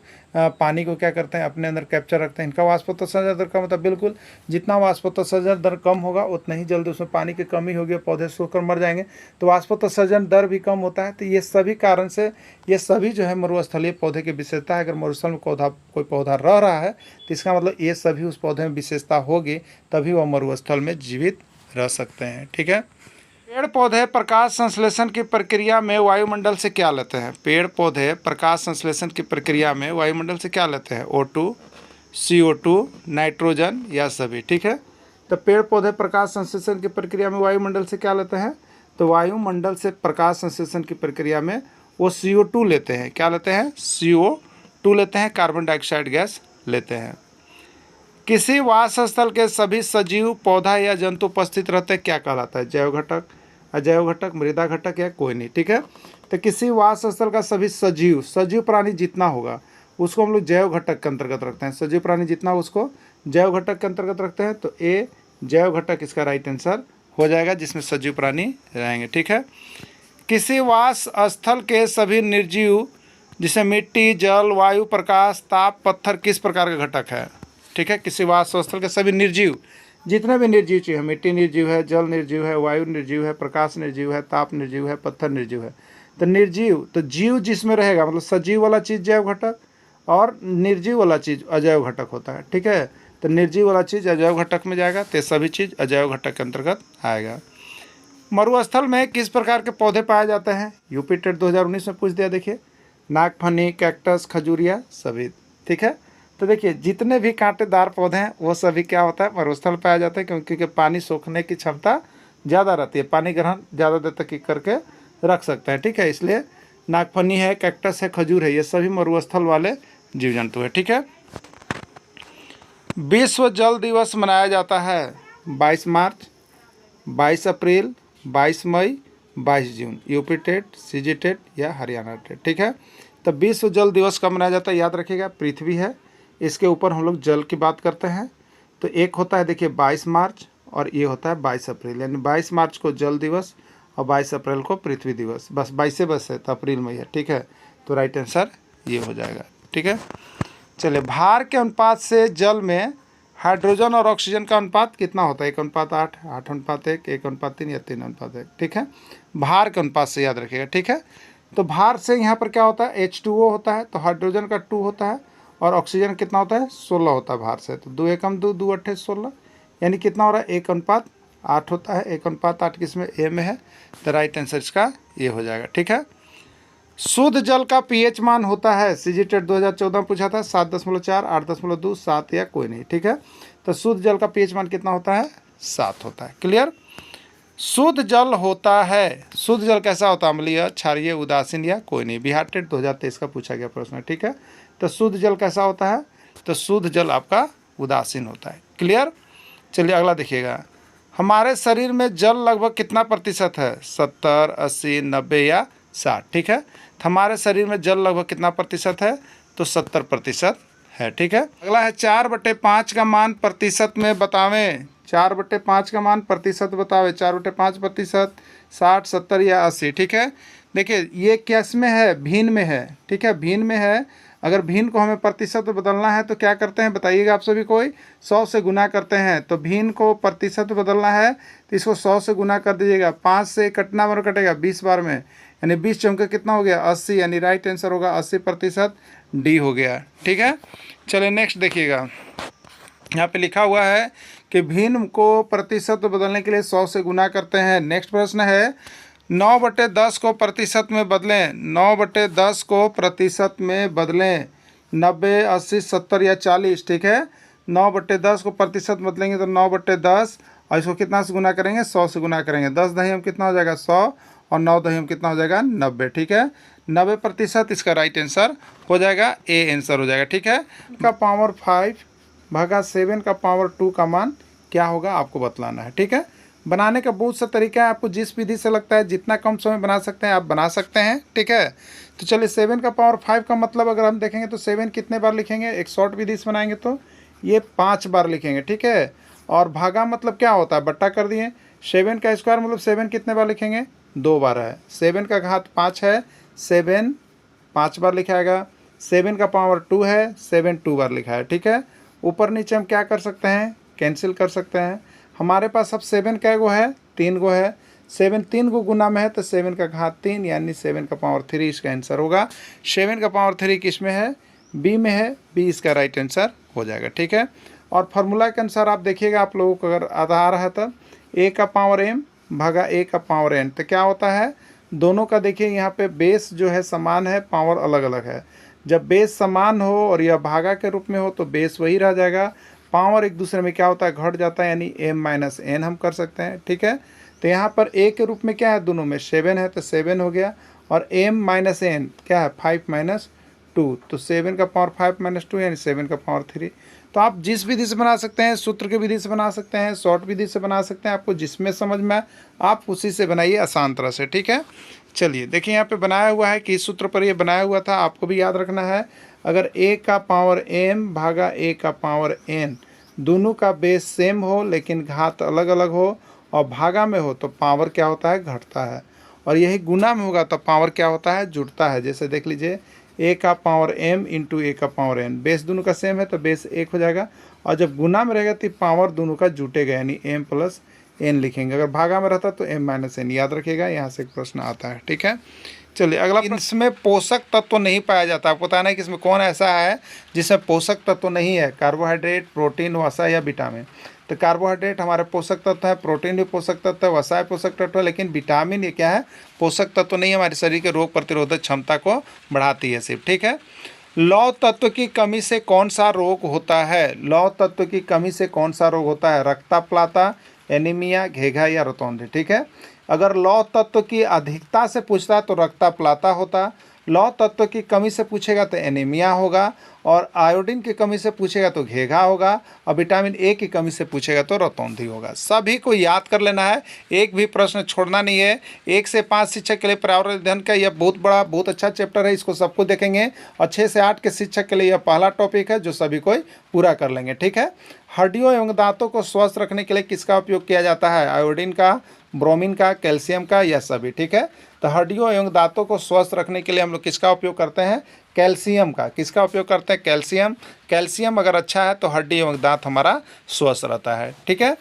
पानी को क्या करते हैं, अपने अंदर कैप्चर रखते हैं। इनका वाष्पोत्सर्जन दर कम होता है, बिल्कुल, जितना वाष्पोत्सर्जन दर कम होगा उतना ही जल्दी उसमें पानी की कमी होगी, पौधे सूखकर मर जाएंगे। तो वाष्पोत्सर्जन दर भी कम होता है। तो ये सभी कारण से ये सभी जो है मरुस्थलीय पौधे की विशेषता है। अगर मरुस्थल में कोई पौधा रह रहा है तो इसका मतलब ये सभी उस पौधे में विशेषता होगी, तभी वह मरुस्थल में जीवित रह सकते हैं। ठीक है। पेड़ पौधे प्रकाश संश्लेषण की प्रक्रिया में वायुमंडल से क्या लेते हैं? पेड़ पौधे प्रकाश संश्लेषण की प्रक्रिया में वायुमंडल से क्या लेते हैं? O2, CO2, नाइट्रोजन या सभी। ठीक है। तो पेड़ पौधे प्रकाश संश्लेषण की प्रक्रिया में वायुमंडल से क्या लेते हैं? तो वायुमंडल से प्रकाश संश्लेषण की प्रक्रिया में वो CO2 लेते हैं। क्या लेते हैं? CO2 लेते हैं, कार्बन डाइऑक्साइड गैस लेते हैं। किसी वास स्थल के सभी सजीव, पौधा या जंतु उपस्थित रहते हैं, क्या कहलाता है? जैव घटक, अजैव घटक, मृदा घटक या कोई नहीं। ठीक है। तो किसी वास स्थल का सभी सजीव प्राणी जितना होगा उसको हम लोग जैव घटक के अंतर्गत रखते हैं। सजीव प्राणी जितना उसको जैव घटक के अंतर्गत रखते हैं। तो ए जैव घटक इसका राइट आंसर हो जाएगा, जिसमें सजीव प्राणी रहेंगे। ठीक है। किसी वास स्थल के सभी निर्जीव, जिसे मिट्टी, जल, वायु, प्रकाश, ताप, पत्थर, किस प्रकार का घटक है? ठीक है। किसी वास स्थल के सभी निर्जीव, जितने भी निर्जीव चीज़ है, मिट्टी निर्जीव है, जल निर्जीव है, वायु निर्जीव है, प्रकाश निर्जीव है, ताप निर्जीव है, पत्थर निर्जीव है। तो निर्जीव, तो जीव जिसमें रहेगा, मतलब सजीव वाला चीज़ जैव घटक और निर्जीव वाला चीज़ अजैव घटक होता है। ठीक है। तो निर्जीव वाला चीज़ अजैव घटक में जाएगा, तो सभी चीज़ अजैव घटक के अंतर्गत आएगा। मरुस्थल में किस प्रकार के पौधे पाए जाते हैं? यूपी टेट 2019 में पूछ दिया। देखिए, नागफनी, कैक्टस, खजूरिया, सभी। ठीक है। तो देखिए, जितने भी कांटेदार पौधे हैं वो सभी क्या होता है? मरुस्थल पाया जाता है, क्योंकि पानी सोखने की क्षमता ज़्यादा रहती है, पानी ग्रहण ज़्यादा देर तक करके रख सकते हैं। ठीक है। इसलिए नागफनी है, कैक्टस है, खजूर है, ये सभी मरुस्थल वाले जीव जंतु है। ठीक है, विश्व जल दिवस मनाया जाता है 22 मार्च, 22 अप्रैल, 22 मई, 22 जून। यूपी टेट, सीजी टेट या हरियाणा टेट। ठीक है, तो विश्व जल दिवस कब मनाया जाता है, याद रखिएगा, पृथ्वी है, इसके ऊपर हम लोग जल की बात करते हैं। तो एक होता है देखिए 22 मार्च और ये होता है 22 अप्रैल, यानी 22 मार्च को जल दिवस और 22 अप्रैल को पृथ्वी दिवस। बस 22 से बस है तो अप्रैल में है। ठीक है, तो राइट आंसर ये हो जाएगा। ठीक है, चलिए, भार के अनुपात से जल में हाइड्रोजन और ऑक्सीजन का अनुपात कितना होता है, 1:8, 8:1, 1:3 या 3:1। ठीक है, भार के अनुपात से याद रखिएगा। ठीक है, तो भार से यहाँ पर क्या होता है, H2O होता है, तो हाइड्रोजन का 2 होता है और ऑक्सीजन कितना होता है, 16 होता है भार से। तो 2 एकम 2, 2 अट्ठे 16, यानी कितना हो रहा है, 1:8 होता है। 1:8 किसमें, ए में है, तो राइट आंसर इसका ये हो जाएगा। ठीक है, शुद्ध जल का पीएच मान होता है, सीजी टेट 2014 में पूछा था, 7.4, 8.2, 7 या कोई नहीं। ठीक है, तो शुद्ध जल का पीएच मान कितना होता है, 7 होता है। क्लियर, शुद्ध जल होता है, शुद्ध जल कैसा होता है, अम्लीय, क्षारीय, उदासीन या कोई नहीं। बिहार टेट 2023 का पूछा गया प्रश्न है। ठीक है, तो शुद्ध जल कैसा होता है, तो शुद्ध जल आपका उदासीन होता है। क्लियर, चलिए अगला देखिएगा, हमारे शरीर में जल लगभग कितना प्रतिशत है, 70, 80, 90 या 60। ठीक है, तो हमारे शरीर में जल लगभग कितना प्रतिशत है, तो 70% है। ठीक है, अगला है 4/5 का मान प्रतिशत में बतावें। 4/5 का मान प्रतिशत बतावे, 4/5 प्रतिशत, 60, 70 या 80। ठीक है, देखिए ये किस में है, भिन्न में है। ठीक है, भिन्न में है। अगर भिन्न को हमें प्रतिशत में बदलना है तो क्या करते हैं बताइएगा आप सभी, कोई 100 से गुना करते हैं। तो भिन्न को प्रतिशत में बदलना है तो इसको 100 से गुना कर दीजिएगा। 5 से कितना बार कटेगा, 20 बार में, यानी 20 चौके कितना हो गया, 80, यानी राइट आंसर होगा 80%, डी हो गया। ठीक है, चलिए नेक्स्ट देखिएगा, यहाँ पे लिखा हुआ है कि भिन्न को प्रतिशत में बदलने के लिए 100 से गुना करते हैं। नेक्स्ट प्रश्न है, 9/10 को प्रतिशत में बदलें, 9/10 को प्रतिशत में बदलें, 90, 80, 70 या 40। ठीक है, 9/10 को प्रतिशत बदलेंगे तो 9/10 और इसको कितना से गुना करेंगे, 100 से गुना करेंगे। 10 दहियम कितना हो जाएगा, 100 और 9 दहियम कितना हो जाएगा, 90। ठीक है, 90% इसका राइट आंसर हो जाएगा, ए आंसर हो जाएगा। ठीक है, का पावर 5 भागा 7 का पावर 2 का मान क्या होगा आपको बतलाना है। ठीक है, बनाने का बहुत सा तरीका है, आपको जिस विधि से लगता है, जितना कम समय बना सकते हैं आप बना सकते हैं। ठीक है, तो चलिए 7 का पावर 5 का मतलब अगर हम देखेंगे तो 7 कितने बार लिखेंगे, एक शॉर्ट विधि से बनाएंगे तो ये 5 बार लिखेंगे। ठीक है, और भागा मतलब क्या होता है, बट्टा कर दिए। 7 का स्क्वायर मतलब 7 कितने बार लिखेंगे, 2 बार है। 7 का घात 5 है, 7 5 बार लिखाएगा। 7 का पावर 2 है, 7 2 बार लिखा है। ठीक है, ऊपर नीचे हम क्या कर सकते हैं, कैंसिल कर सकते हैं। हमारे पास अब 7 कै गो है, 3 गो है। 7 3 गो गुना में है तो 7 का घात 3, यानी 7 का पावर 3 इसका आंसर होगा। 7 का पावर 3 किस में है, बी में है, बी इसका राइट आंसर हो जाएगा। ठीक है, और फार्मूला के अनुसार आप देखिएगा, आप लोगों को अगर आ रहा है तो ए का पावर एम भागा ए का पावर एन, तो क्या होता है, दोनों का देखिए यहाँ पे बेस जो है समान है, पावर अलग अलग है। जब बेस समान हो और यह भागा के रूप में हो तो बेस वही रह जाएगा, पावर एक दूसरे में क्या होता है, घट जाता है, यानी m-n हम कर सकते हैं। ठीक है, तो यहाँ पर a के रूप में क्या है, दोनों में 7 है तो 7 हो गया, और m-n क्या है, 5 - 2, तो 7 का पावर 5 - 2 यानी 7 का पावर 3। तो आप जिस विधि से बना सकते हैं, सूत्र की विधि से बना सकते हैं, शॉर्ट विधि से बना सकते हैं, आपको जिसमें समझ में आप उसी से बनाइए आसान तरह से। ठीक है, चलिए देखिए यहाँ पे बनाया हुआ है कि इस सूत्र पर ये बनाया हुआ था, आपको भी याद रखना है। अगर a का पावर m भागा a का पावर n दोनों का बेस सेम हो लेकिन घात अलग अलग हो और भागा में हो तो पावर क्या होता है, घटता है, और यही गुना में होगा तो पावर क्या होता है, जुड़ता है। जैसे देख लीजिए, a का पावर m इंटू a का पावर n, बेस दोनों का सेम है तो बेस 1 हो जाएगा, और जब गुना में रहेगा तो पावर दोनों का जुटेगा, यानी m + n लिखेंगे। अगर भागा में रहता तो m - n, याद रखिएगा, यहाँ से एक प्रश्न आता है। ठीक है, चलिए अगला, इसमें पोषक तत्व नहीं पाया जाता। आपको बताना है कि इसमें कौन ऐसा है जिसमें पोषक तत्व नहीं है, कार्बोहाइड्रेट, प्रोटीन, वसा या विटामिन। तो कार्बोहाइड्रेट हमारे पोषक तत्व है, प्रोटीन भी पोषक तत्व है, वसा पोषक तत्व है, लेकिन विटामिन ये क्या है, पोषक तत्व नहीं है, हमारे शरीर के रोग प्रतिरोधक क्षमता को बढ़ाती है सिर्फ। ठीक है, लौह तत्व की कमी से कौन सा रोग होता है, लौह तत्व की कमी से कौन सा रोग होता है, रक्तप्लाता, एनीमिया, घेघा या रतौंधी। ठीक है, अगर लौह तत्व की अधिकता से पूछता तो रक्तप्लाता होता, लौह तत्व की कमी से पूछेगा तो एनीमिया होगा, और आयोडीन की कमी से पूछेगा तो घेघा होगा, और विटामिन ए की कमी से पूछेगा तो रतौंधी होगा। सभी को याद कर लेना है, एक भी प्रश्न छोड़ना नहीं है। 1 से 5 शिक्षक के लिए पर्यावरण अध्ययन का यह बहुत अच्छा चैप्टर है, इसको सबको देखेंगे। और 6 से 8 के शिक्षक के लिए यह पहला टॉपिक है जो सभी को पूरा कर लेंगे, ठीक है। हड्डियों एवं दांतों को स्वस्थ रखने के लिए किसका उपयोग किया जाता है? आयोडीन का, ब्रोमीन का, कैल्शियम का, यह सभी, ठीक है। तो हड्डियों एवं दांतों को स्वस्थ रखने के लिए हम लोग किसका उपयोग करते हैं? कैल्शियम का। किसका उपयोग करते हैं? कैल्शियम। कैल्शियम अगर अच्छा है तो हड्डी एवं दांत हमारा स्वस्थ रहता है, ठीक है।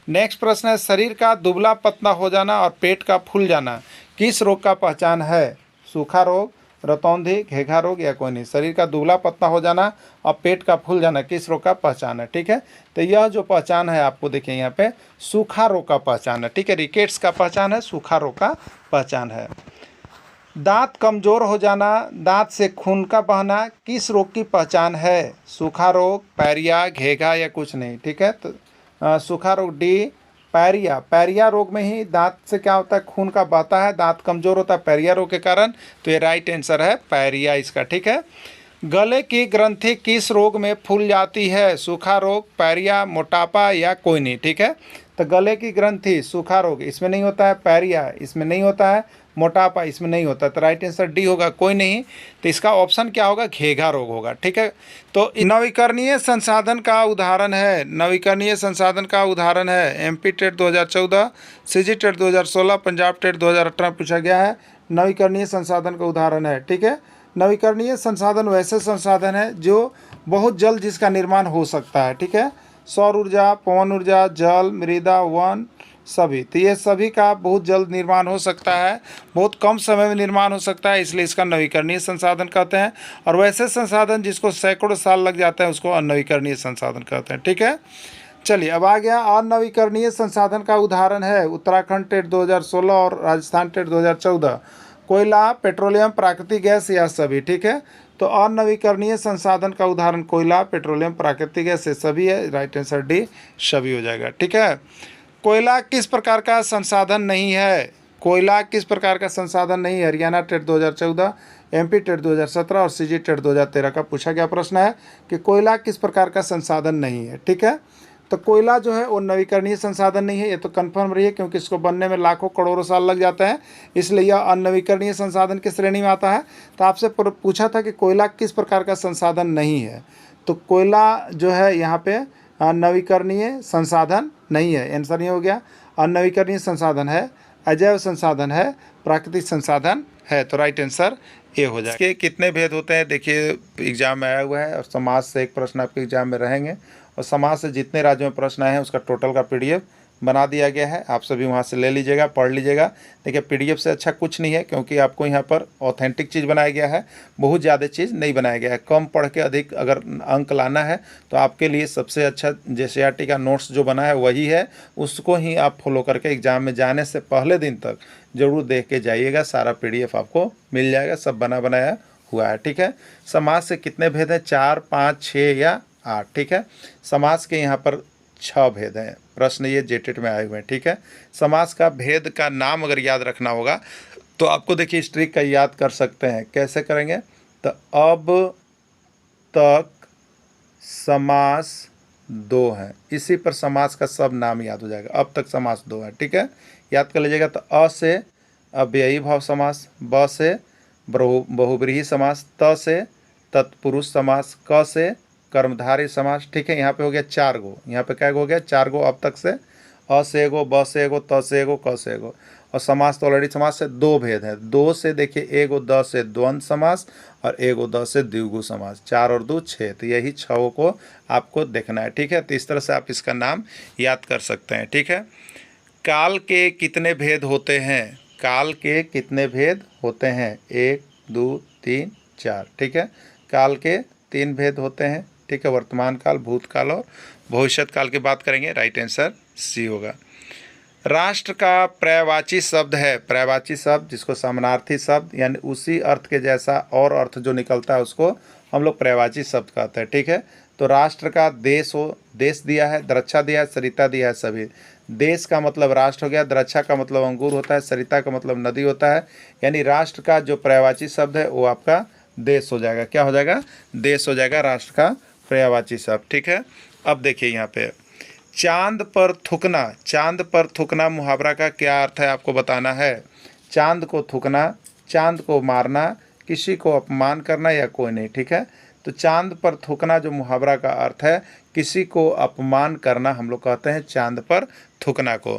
नेक्स्ट प्रश्न है, शरीर का दुबला पतला हो जाना और पेट का फूल जाना किस रोग का पहचान है? सूखा रोग, रतौंधी, घेघा रोग या कोई नहीं। शरीर का दुबला पतला हो जाना और पेट का फूल जाना किस रोग का पहचान है, ठीक है। तो यह जो पहचान है आपको देखिए यहाँ पे सूखा रोग का पहचान है, ठीक है। रिकेट्स का पहचान है, सूखा रोग का पहचान है। दांत कमजोर हो जाना, दांत से खून का बहना किस रोग की पहचान है? सूखा रोग, पायरिया, घेघा या कुछ नहीं, ठीक है। तो सूखा रोग डी, पायरिया। पायरिया रोग में ही दांत से क्या होता है? खून का बहता है, दांत कमजोर होता है पायरिया रोग के कारण। तो ये राइट आंसर है पायरिया इसका, ठीक है। गले की ग्रंथि किस रोग में फूल जाती है? सूखा रोग, पायरिया, मोटापा या कोई नहीं, ठीक है। तो गले की ग्रंथि, सूखा रोग इसमें नहीं होता है, पायरिया इसमें नहीं होता है, मोटापा इसमें नहीं होता। तो राइट आंसर डी होगा, कोई नहीं। तो इसका ऑप्शन क्या होगा? घेघा रोग होगा, ठीक है। तो नवीकरणीय संसाधन का उदाहरण है, नवीकरणीय संसाधन का उदाहरण है MP TET 2014, CG TET 2016, Punjab TET 2018 पूछा गया है। नवीकरणीय संसाधन का उदाहरण है, ठीक है। नवीकरणीय संसाधन वैसे संसाधन है जो बहुत जल्द जिसका निर्माण हो सकता है, ठीक है। सौर ऊर्जा, पवन ऊर्जा, जल, मृदा, वन, सभी। तो ये सभी का बहुत जल्द निर्माण हो सकता है, बहुत कम समय में निर्माण हो सकता है, इसलिए इसका नवीकरणीय संसाधन कहते हैं। और वैसे संसाधन जिसको सैकड़ों साल लग जाते हैं उसको अनवीकरणीय संसाधन कहते हैं, ठीक है। चलिए अब आ गया अनवीकरणीय संसाधन का उदाहरण है उत्तराखंड टेट 2016 और राजस्थान टेट 2014। कोयला, पेट्रोलियम, प्राकृतिक गैस या सभी, ठीक है। तो अनवीकरणीय संसाधन का उदाहरण कोयला, पेट्रोलियम, प्राकृतिक गैस ये सभी है। राइट आंसर डी सभी हो जाएगा, ठीक है। कोयला किस प्रकार का संसाधन नहीं है? कोयला किस प्रकार का संसाधन नहीं है? हरियाणा टेट 2014, एमपी टेट 2017 और सीजी टेट 2013 का पूछा गया प्रश्न है कि कोयला किस प्रकार का संसाधन नहीं है, ठीक है। तो कोयला जो है वो नवीकरणीय संसाधन नहीं है, ये तो कन्फर्म रही है, क्योंकि इसको बनने में लाखों करोड़ों साल लग जाते हैं, इसलिए यह अनवीकरणीय संसाधन की श्रेणी में आता है। तो आपसे पूछा था कि कोयला किस प्रकार का संसाधन नहीं है, तो कोयला जो है यहाँ पे नवीकरणीय संसाधन नहीं है, आंसर ये हो गया। अनवीकरणीय संसाधन है, अजैव संसाधन है, प्राकृतिक संसाधन है। तो राइट आंसर ए हो जाएगा। इसके कितने भेद होते हैं देखिए, एग्जाम में आया हुआ है, और समाज से एक प्रश्न आपके एग्जाम में रहेंगे, और समाज से जितने राज्यों में प्रश्न आए हैं उसका टोटल का पीडीएफ बना दिया गया है, आप सभी वहाँ से ले लीजिएगा, पढ़ लीजिएगा। देखिए पीडीएफ से अच्छा कुछ नहीं है, क्योंकि आपको यहाँ पर ऑथेंटिक चीज़ बनाया गया है, बहुत ज़्यादा चीज़ नहीं बनाया गया है। कम पढ़ के अधिक अगर अंक लाना है तो आपके लिए सबसे अच्छा जेसीईआरटी का नोट्स जो बना है वही है, उसको ही आप फॉलो करके एग्ज़ाम में जाने से पहले दिन तक ज़रूर देख के जाइएगा, सारा पीडीएफ आपको मिल जाएगा, सब बना बनाया हुआ है, ठीक है। समाज से कितने भेद हैं? 4, 5, 6 या 8, ठीक है। समाज के यहाँ पर 6 भेद हैं, प्रश्न ये जेटेट में आए हुए हैं, ठीक है। समास का भेद का नाम अगर याद रखना होगा तो आपको देखिए इस ट्रिक का याद कर सकते हैं, कैसे करेंगे? तो अब तक समास 2 है, इसी पर समास का सब नाम याद हो जाएगा। अब तक समास 2 है, ठीक है, याद कर लीजिएगा। तो अ से अव्ययी भाव समास, ब से बहुब्रीहि समास, त से तत्पुरुष समास, क से कर्मधारय समास, ठीक है। यहाँ पे हो गया 4 गो, यहाँ पे क्या गो हो गया? 4 गो अब तक से, अ से एगो, ब से एगो, त से एगो, क से एगो। और समास तो ऑलरेडी समास से 2 भेद है, 2 से देखिए एगो द से द्वंद्व समास और एगो द से द्विगु समास, 4 और 2 6, तो यही 6 को आपको देखना है, ठीक है। तो इस तरह से आप इसका नाम याद कर सकते हैं, ठीक है। काल के कितने भेद होते हैं? काल के कितने भेद होते हैं? 1, 2, 3, 4, ठीक है। काल के 3 भेद होते हैं, ठीक है। वर्तमान काल, भूतकाल और भविष्यत काल की बात करेंगे, राइट आंसर सी होगा। राष्ट्र का पर्यायवाची शब्द है, पर्यायवाची शब्द जिसको समानार्थी शब्द यानी उसी अर्थ के जैसा और अर्थ जो निकलता है उसको हम लोग पर्यायवाची शब्द कहते हैं, ठीक है। तो राष्ट्र का देश हो, देश दिया है, द्रक्षा दिया है, सरिता दिया है सभी। देश का मतलब राष्ट्र हो गया, द्रक्षा का मतलब अंगूर होता है, सरिता का मतलब नदी होता है, यानी राष्ट्र का जो पर्यायवाची शब्द है वो आपका देश हो जाएगा। क्या हो जाएगा? देश हो जाएगा राष्ट्र का पर्यायवाची शब्द। ठीक है, अब देखिए यहाँ पे चांद पर थूकना, चांद पर थूकना मुहावरा का क्या अर्थ है आपको बताना है। चांद को थूकना, चांद को मारना, किसी को अपमान करना या कोई नहीं। ठीक है, तो चांद पर थूकना जो मुहावरा का अर्थ है, किसी को अपमान करना हम लोग कहते हैं चांद पर थूकना को।